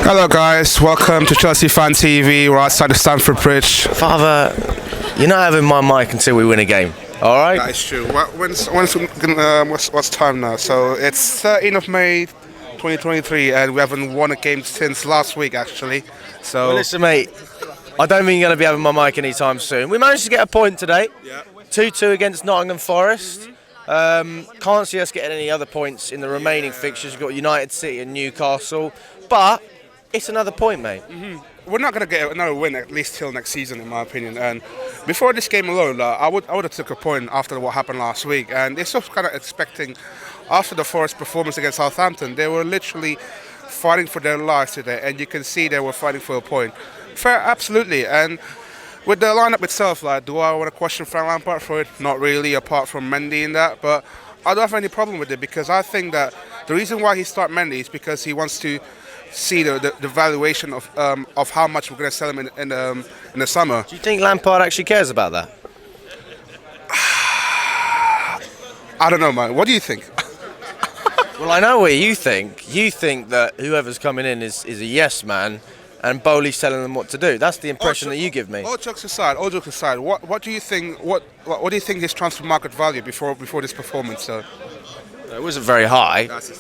Hello guys, welcome to Chelsea Fan TV. We're outside the Stamford Bridge. Father, you're not having my mic until we win a game, alright? That is true. What's time now? So it's 13th of May 2023 and we haven't won a game since last week actually. So Well, listen mate, I don't think you're going to be having my mic anytime soon. We managed to get a point today, 2-2 against Nottingham Forest. Can't see us getting any other points in the remaining fixtures. We've got United, City and Newcastle, but it's another point, mate. We're not going to get another win at least till next season, in my opinion. And before this game alone, I would have took a point after what happened last week. And it's just kind of expecting, after the Forest performance against Southampton, they were literally fighting for their lives today. And you can see they were fighting for a point. Fair, absolutely. And with the lineup itself, like, do I want to question Frank Lampard for it? Not really, apart from Mendy in that. But I don't have any problem with it because I think that the reason why he started Mendy is because he wants to see the valuation of how much we're going to sell him in the summer. Do you think Lampard actually cares about that? I don't know, man. What do you think? Well, I know what you think. You think that whoever's coming in is a yes man, and Bowley's telling them what to do. That's the impression that you give me. All jokes aside, what do you think? What do you think his transfer market value before this performance? It wasn't very high. That's the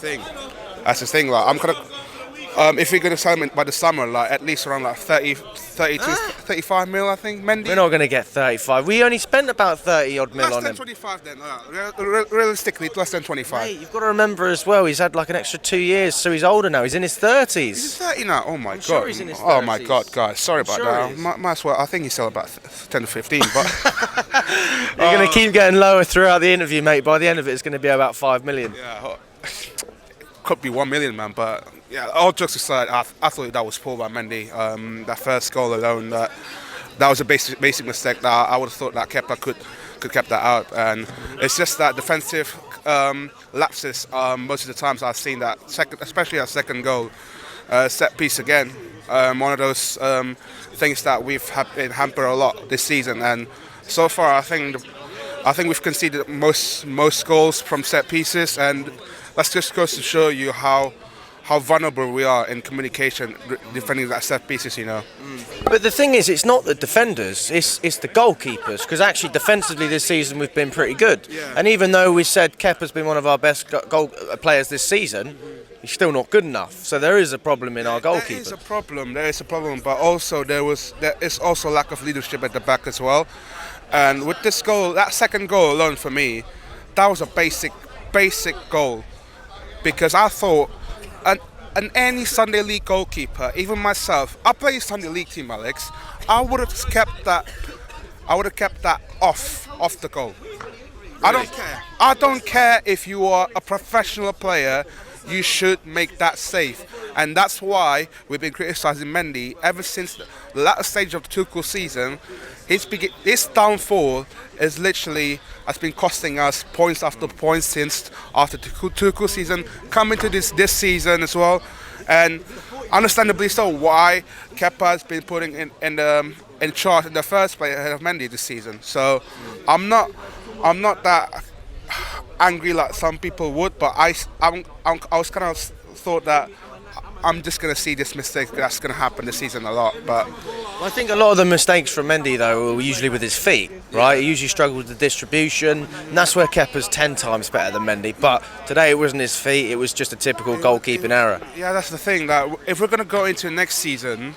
thing. Like, I'm kind of. If we're going to sell him by the summer, like at least around like 35 mil, I think. Mendy. We're not going to get 35. We only spent about 30 odd mil on him. Less than 25 then. Realistically, less than 25. Mate, you've got to remember as well, he's had like an extra 2 years, so he's older now. He's in his 30s. He's 30 now. Oh my god. Sure he's in his 30s. Oh my god, guys. Sorry about that. Might as well. I think he's still about 10 to 15. But you're going to keep getting lower throughout the interview, mate. By the end of it, it's going to be about 5 million. Yeah. Could be 1 million, man, but yeah, all jokes aside, I thought that was poor by Mendy. That first goal alone, that was a basic mistake. That I would have thought that Kepa could kept that out, and it's just that defensive lapses. Most of the times I've seen that, especially our second goal, set piece again. One of those things that we've been hampered a lot this season, and so far I think we've conceded most goals from set pieces, and that just goes to show you how vulnerable we are in communication defending that set pieces, you know. But the thing is, it's not the defenders, it's the goalkeepers, because actually defensively this season we've been pretty good. Yeah. And even though we said Kepa's been one of our best goal players this season, he's still not good enough. So there is a problem in our goalkeeper. There is a problem, but also there is also lack of leadership at the back as well. And with this goal, that second goal alone for me, that was a basic goal. Because I thought any Sunday League goalkeeper, even myself, I play a Sunday League team, Alex. I would have kept that off the goal. Really? I don't care if you are a professional player. You should make that save, and that's why we've been criticising Mendy ever since the latter stage of the Tuchel season. His downfall has been costing us points after points since after the Tuchel season, coming to this season as well, and understandably so. Why Kepa has been putting in charge in the first place ahead of Mendy this season. So I'm not that angry like some people would, but I was kind of thought that I'm just going to see this mistake that's going to happen this season a lot. But I think a lot of the mistakes from Mendy though were usually with his feet, right? He usually struggled with the distribution, and that's where Kepa's 10 times better than Mendy. But today it wasn't his feet; it was just a typical goalkeeping error. Yeah, that's the thing. That if we're going to go into next season,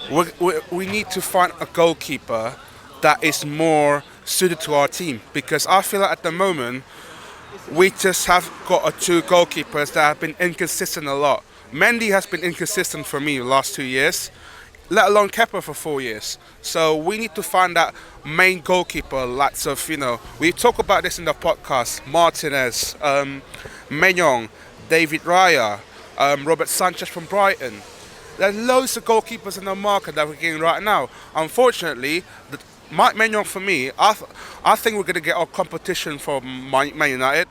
we need to find a goalkeeper that is more suited to our team, because I feel like at the moment we just have got two goalkeepers that have been inconsistent a lot. Mendy has been inconsistent for me the last 2 years, let alone Kepa for 4 years. So we need to find that main goalkeeper, lots of, we talk about this in the podcast, Martinez, Maignan, David Raya, Robert Sanchez from Brighton. There's loads of goalkeepers in the market that we're getting right now. Unfortunately, Mike Maignan for me, I think we're going to get our competition from Man United,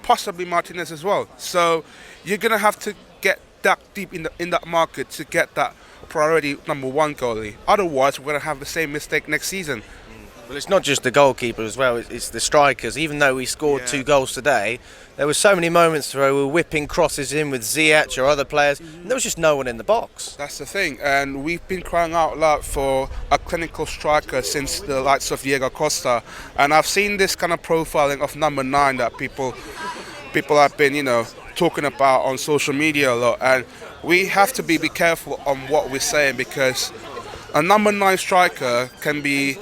possibly Martinez as well. So you're going to have to get that deep in that market to get that priority number one goalie. Otherwise, we're going to have the same mistake next season. Well, it's not just the goalkeeper as well, it's the strikers. Even though we scored 2 goals today, there were so many moments where we were whipping crosses in with Ziyech or other players, and there was just no one in the box. That's the thing, and we've been crying out loud for a clinical striker since the likes of Diego Costa, and I've seen this kind of profiling of number 9 that people have been, talking about on social media a lot, and we have to be careful on what we're saying, because a number 9 striker can be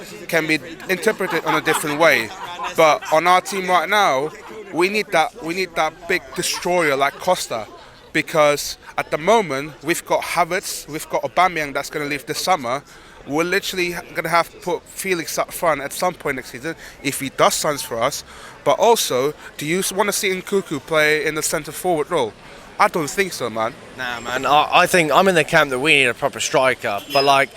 interpreted in a different way. But on our team right now, we need that big destroyer like Costa, because at the moment we've got Havertz, we've got Aubameyang that's going to leave this summer. We're literally going to have to put Felix up front at some point next season if he does signs for us. But also, do you want to see Nkuku play in the centre forward role? I don't think so, man. Nah, man. I think I'm in the camp that we need a proper striker. But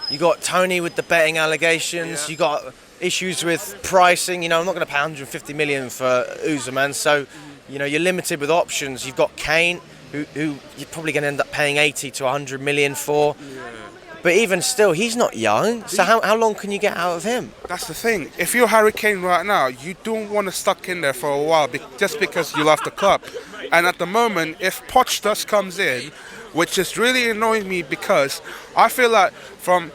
you got Tony with the betting allegations. You got issues with pricing. I'm not going to pay 150 million for Uzman. So, you're limited with options. You've got Kane, who you're probably going to end up paying 80 to 100 million for. Yeah. But even still, he's not young. So how long can you get out of him? That's the thing. If you're Harry Kane right now, you don't want to stuck in there for a while just because you love the club. And at the moment, if Poch just comes in, which is really annoying me, because I feel like from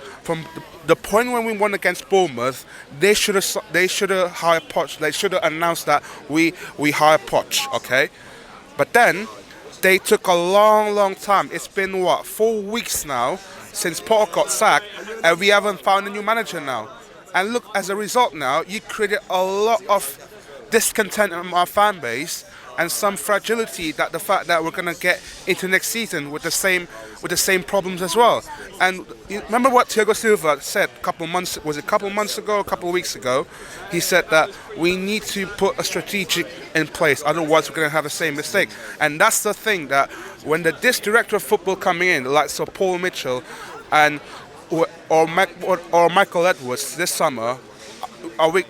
the point when we won against Bournemouth, they should have hired Poch. They should have announced that we hire Poch, okay? But then they took a long time. It's been 4 weeks now since Potter got sacked, and we haven't found a new manager now. And look, as a result now, you created a lot of discontent in our fan base, and some fragility that the fact that we're going to get into next season with the same problems as well. And you remember what Thiago Silva said a couple of weeks ago? He said that we need to put a strategic in place, otherwise we're going to have the same mistake. And that's the thing, that when this director of football coming in, like Sir Paul Mitchell and or Michael Edwards this summer,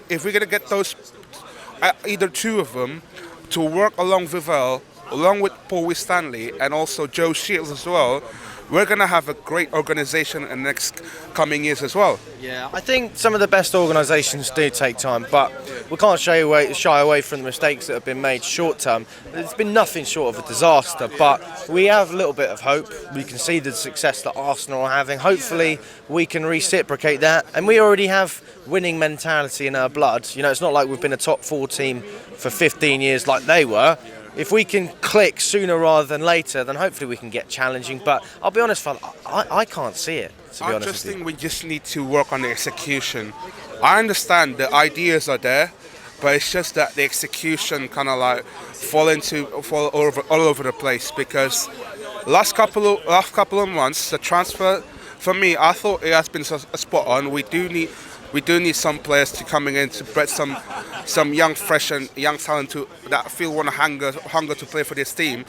if we're going to get those, either 2 of them, to work along Vivell, along with Paul Stanley and also Joe Shields as well, we're going to have a great organisation in the next coming years as well. Yeah, I think some of the best organisations do take time, but we can't shy away from the mistakes that have been made short term. It's been nothing short of a disaster, but we have a little bit of hope. We can see the success that Arsenal are having. Hopefully we can reciprocate that, and we already have winning mentality in our blood. It's not like we've been a top 4 team for 15 years like they were. If we can click sooner rather than later, then hopefully we can get challenging. But I'll be honest, Fathur, I can't see it, to be honest with you. I just think we just need to work on the execution. I understand the ideas are there, but it's just that the execution kind of fall all over the place, because last couple of months, the transfer, for me, I thought it has been a spot on. We do need some players to coming in to bred some young, fresh and young talent that feel hunger to play for this team.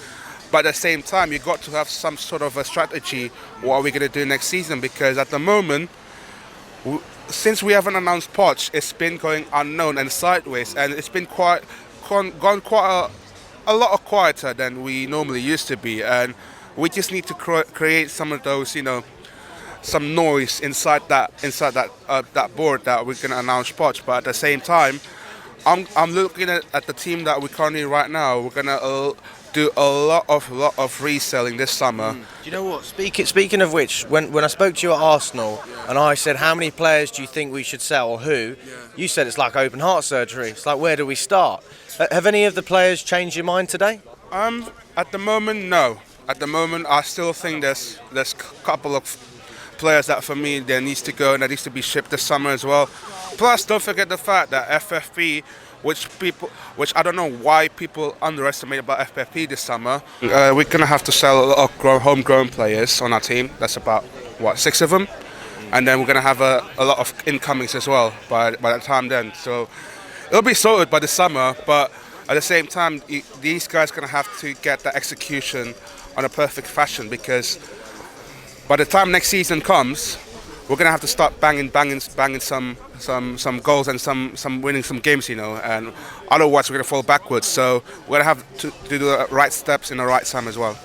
But at the same time, you've got to have some sort of a strategy. What are we going to do next season? Because at the moment, since we haven't announced Poch, it's been going unknown and sideways, and it's been gone quite a lot quieter than we normally used to be. And we just need to create some of those, some noise inside that board that we're going to announce Poch. But at the same time, I'm looking at the team that we're currently right now. We're going to do a lot of reselling this summer. Do you know what? Speaking of which, when I spoke to you at Arsenal and I said, how many players do you think we should sell, or who? You said it's like open heart surgery. It's like, where do we start? Have any of the players changed your mind today? At the moment, no. At the moment, I still think there's a couple of players that for me there needs to go and that needs to be shipped this summer as well. Plus, don't forget the fact that FFP, which I don't know why people underestimate about FFP this summer. We're gonna have to sell a lot of homegrown players on our team. That's about 6 of them, and then we're gonna have a lot of incomings as well by the time then. So it'll be sorted by the summer, but at the same time, these guys gonna have to get that execution on a perfect fashion, because by the time next season comes, we're gonna have to start banging some goals and some winning some games, and otherwise we're gonna fall backwards. So we're gonna have to do the right steps in the right time as well.